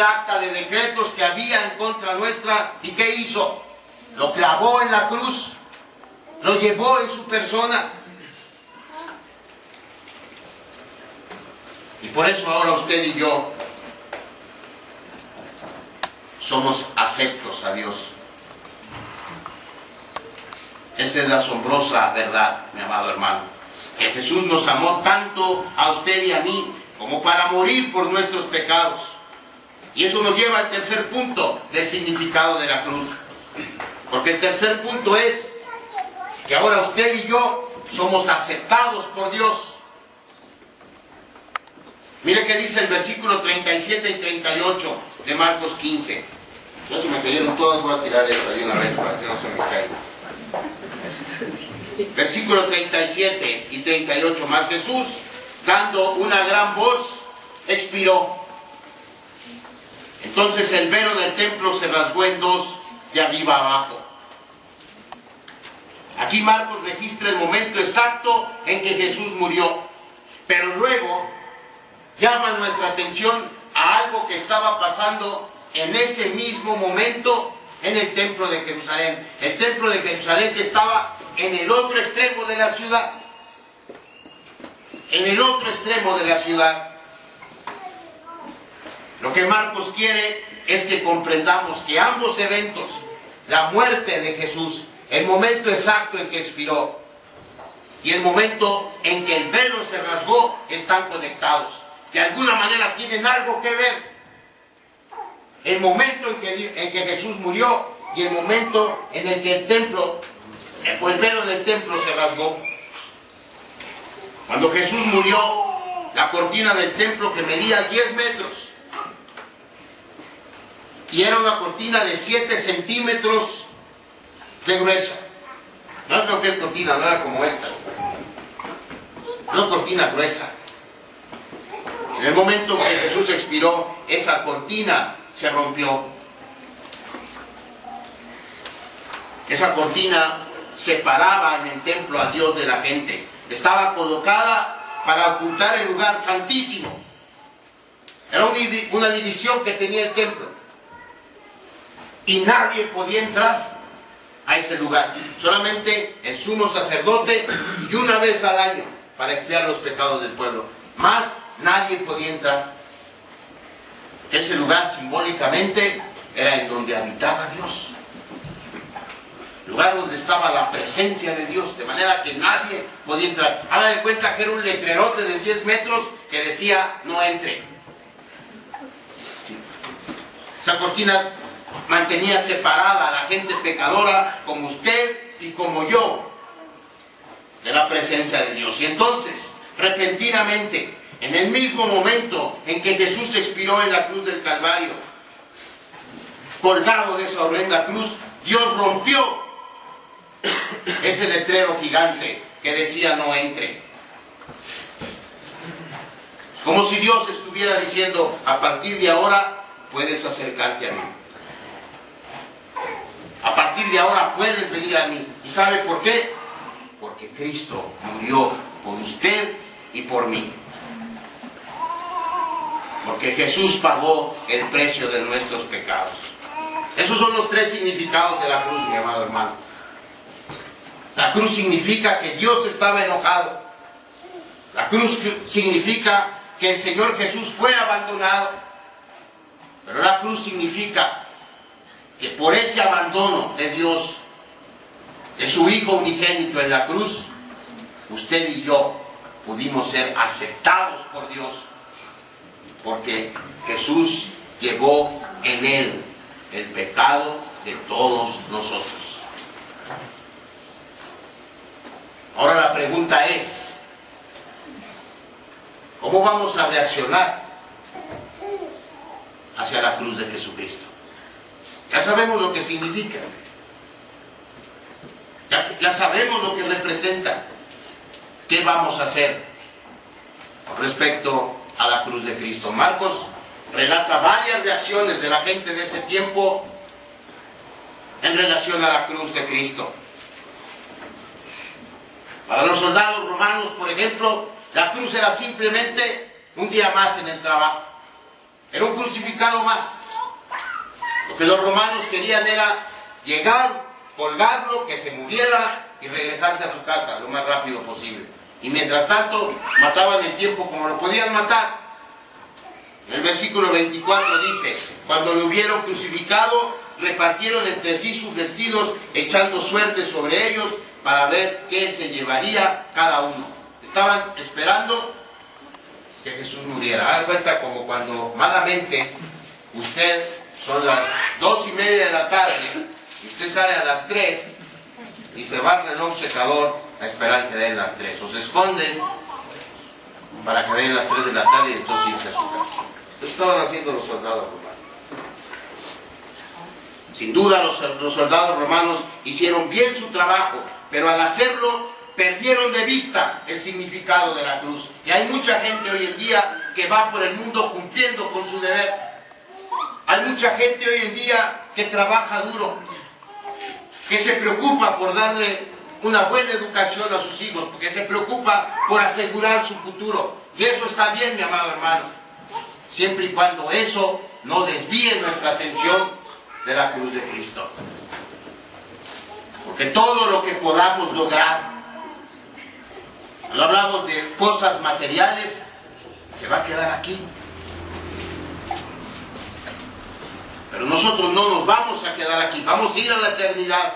el acta de decretos que había en contra nuestra. ¿Y qué hizo? Lo clavó en la cruz, lo llevó en su persona. Y por eso ahora usted y yo somos aceptos a Dios. Esa es la asombrosa verdad, mi amado hermano. Que Jesús nos amó tanto a usted y a mí como para morir por nuestros pecados. Y eso nos lleva al tercer punto del significado de la cruz. Porque el tercer punto es que ahora usted y yo somos aceptados por Dios. Mire qué dice el versículo 37 y 38 de Marcos 15. Ya se me cayeron todas, voy a tirar esta de una vez para que no se me caiga. Versículo 37 y 38. Mas Jesús, dando una gran voz, expiró. Entonces el velo del templo se rasgó en dos, de arriba abajo. Aquí Marcos registra el momento exacto en que Jesús murió, pero luego llama nuestra atención a algo que estaba pasando en ese mismo momento en el templo de Jerusalén. El templo de Jerusalén que estaba en el otro extremo de la ciudad. En el otro extremo de la ciudad. Lo que Marcos quiere es que comprendamos que ambos eventos, la muerte de Jesús, el momento exacto en que expiró y el momento en que el velo se rasgó, están conectados. De alguna manera tienen algo que ver. El momento en que Jesús murió y el momento en el que el templo, el velo del templo se rasgó. Cuando Jesús murió, la cortina del templo, que medía 10 metros, y era una cortina de 7 centímetros de gruesa. No era cualquier cortina, no era como estas. Una cortina gruesa. En el momento en que Jesús expiró, esa cortina se rompió. Esa cortina separaba en el templo a Dios de la gente. Estaba colocada para ocultar el lugar santísimo. Era una división que tenía el templo. Y nadie podía entrar a ese lugar. Solamente el sumo sacerdote, y una vez al año, para expiar los pecados del pueblo. Más nadie podía entrar. Ese lugar simbólicamente era en donde habitaba Dios. Lugar donde estaba la presencia de Dios, de manera que nadie podía entrar. Haga de cuenta que era un letrerote de 10 metros que decía: no entre. Esa cortina mantenía separada a la gente pecadora como usted y como yo de la presencia de Dios. Y entonces, repentinamente, en el mismo momento en que Jesús expiró en la cruz del Calvario, colgado de esa horrenda cruz, Dios rompió ese letrero gigante que decía: no entre. Es como si Dios estuviera diciendo: a partir de ahora puedes acercarte a mí. A partir de ahora puedes venir a mí. ¿Y sabe por qué? Porque Cristo murió por usted y por mí. Porque Jesús pagó el precio de nuestros pecados. Esos son los tres significados de la cruz, mi amado hermano. La cruz significa que Dios estaba enojado. La cruz significa que el Señor Jesús fue abandonado. Pero la cruz significa que por ese abandono de Dios, de su Hijo unigénito en la cruz, usted y yo pudimos ser aceptados por Dios. Porque Jesús llevó en Él el pecado de todos nosotros. Ahora la pregunta es: ¿cómo vamos a reaccionar hacia la cruz de Jesucristo? Ya sabemos lo que significa. Ya sabemos lo que representa. ¿Qué vamos a hacer con respecto a la cruz de Cristo? Marcos relata varias reacciones de la gente de ese tiempo en relación a la cruz de Cristo. Para los soldados romanos, por ejemplo, la cruz era simplemente un día más en el trabajo. Era un crucificado más. Lo que los romanos querían era llegar, colgarlo, que se muriera y regresarse a su casa lo más rápido posible. Y mientras tanto, mataban el tiempo como lo podían matar. En el versículo 24 dice: cuando lo hubieron crucificado, repartieron entre sí sus vestidos, echando suerte sobre ellos para ver qué se llevaría cada uno. Estaban esperando que Jesús muriera. Haga cuenta como cuando malamente usted, son las 2:30 de la tarde, y usted sale a las 3 y se va al reloj secador a esperar que den las 3. O se esconden para que den las 3 de la tarde y entonces irse a su casa. Eso estaban haciendo los soldados romanos. Sin duda los soldados romanos hicieron bien su trabajo, pero al hacerlo perdieron de vista el significado de la cruz. Y hay mucha gente hoy en día que va por el mundo cumpliendo con su deber. Hay mucha gente hoy en día que trabaja duro, que se preocupa por darle una buena educación a sus hijos, porque se preocupa por asegurar su futuro. Y eso está bien, mi amado hermano, siempre y cuando eso no desvíe nuestra atención de la cruz de Cristo. Porque todo lo que podamos lograr, no hablamos de cosas materiales, se va a quedar aquí. Pero nosotros no nos vamos a quedar aquí, vamos a ir a la eternidad.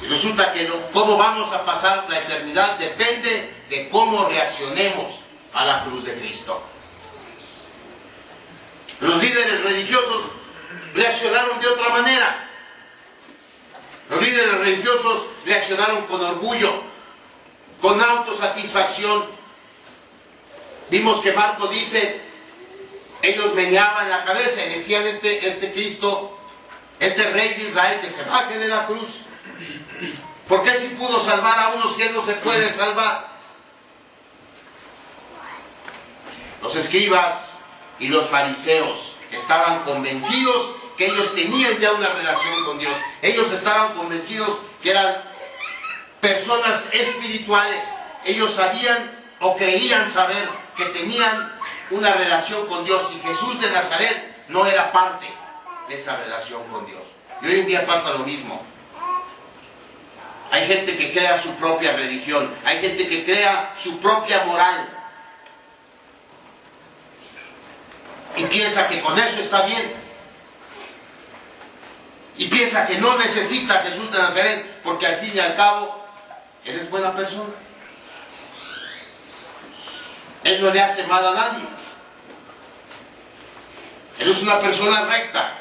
Y resulta que cómo vamos a pasar la eternidad depende de cómo reaccionemos a la cruz de Cristo. Los líderes religiosos reaccionaron de otra manera. Los líderes religiosos reaccionaron con orgullo, con autosatisfacción. Vimos que Marcos dice, ellos meneaban la cabeza y decían: este Cristo, este Rey de Israel, que se baje de la cruz. ¿Por qué si pudo salvar a unos que él no se puede salvar? Los escribas y los fariseos estaban convencidos que ellos tenían ya una relación con Dios. Ellos estaban convencidos que eran personas espirituales. Ellos sabían o creían saber que tenían una relación con Dios, y Jesús de Nazaret no era parte de esa relación con Dios. Y hoy en día pasa lo mismo. Hay gente que crea su propia religión, hay gente que crea su propia moral y piensa que con eso está bien, y piensa que no necesita a Jesús de Nazaret, porque al fin y al cabo él es buena persona, él no le hace mal a nadie, él es una persona recta.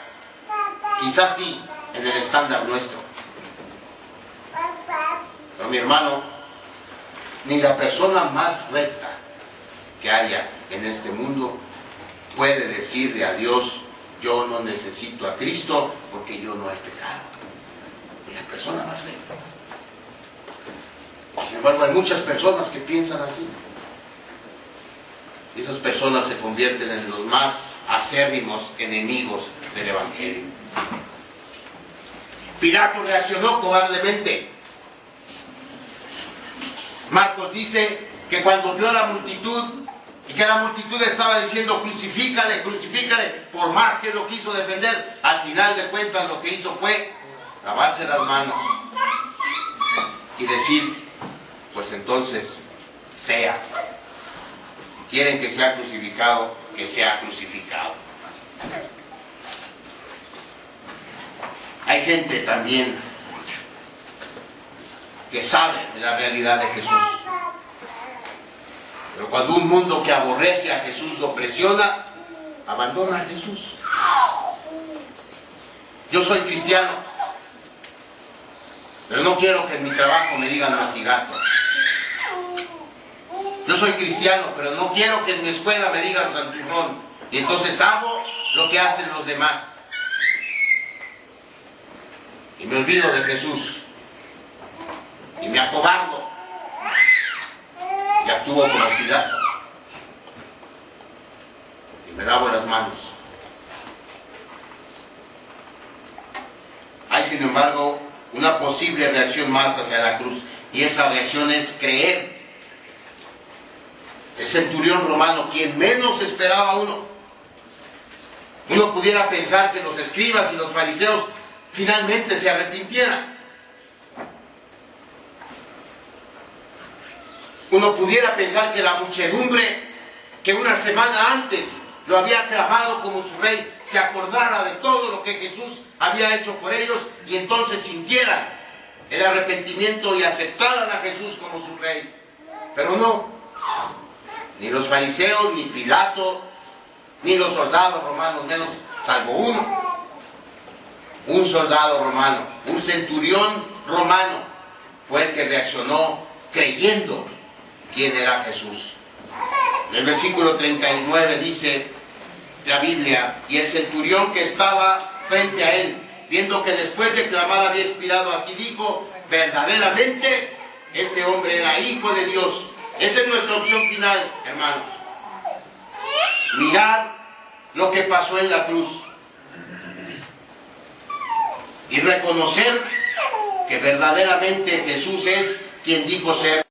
Quizás sí, en el estándar nuestro. Pero mi hermano, ni la persona más recta que haya en este mundo puede decirle a Dios: yo no necesito a Cristo porque yo no he pecado. Ni la persona más recta. Sin embargo, hay muchas personas que piensan así. Y esas personas se convierten en los más acérrimos enemigos del Evangelio. Pilato reaccionó cobardemente. Marcos dice que cuando vio a la multitud, y que la multitud estaba diciendo: crucifícale, crucifícale, por más que lo quiso defender, al final de cuentas lo que hizo fue lavarse las manos y decir: pues entonces sea. Quieren que sea crucificado, que sea crucificado. Hay gente también que sabe de la realidad de Jesús, pero cuando un mundo que aborrece a Jesús lo presiona, abandona a Jesús. Yo soy cristiano, pero no quiero que en mi trabajo me digan mojigato. Yo soy cristiano, pero no quiero que en mi escuela me digan santurrón. Y entonces hago lo que hacen los demás. Y me olvido de Jesús. Y me acobardo. Y actúo como Pilato. Y me lavo las manos. Hay, sin embargo, una posible reacción más hacia la cruz. Y esa reacción es creer El centurión romano, quien menos esperaba uno. Uno pudiera pensar que los escribas y los fariseos finalmente se arrepintieran. Uno pudiera pensar que la muchedumbre que una semana antes lo había aclamado como su rey, se acordara de todo lo que Jesús había hecho por ellos y entonces sintieran el arrepentimiento y aceptaran a Jesús como su rey. Pero no, ni los fariseos, ni Pilato, ni los soldados romanos, menos salvo uno. Un soldado romano, un centurión romano, fue el que reaccionó creyendo quién era Jesús. En el versículo 39 dice la Biblia: y el centurión que estaba frente a él, viendo que después de clamar había expirado, así dijo: verdaderamente este hombre era hijo de Dios. Esa es nuestra opción final, hermanos. Mirar lo que pasó en la cruz y reconocer que verdaderamente Jesús es quien dijo ser.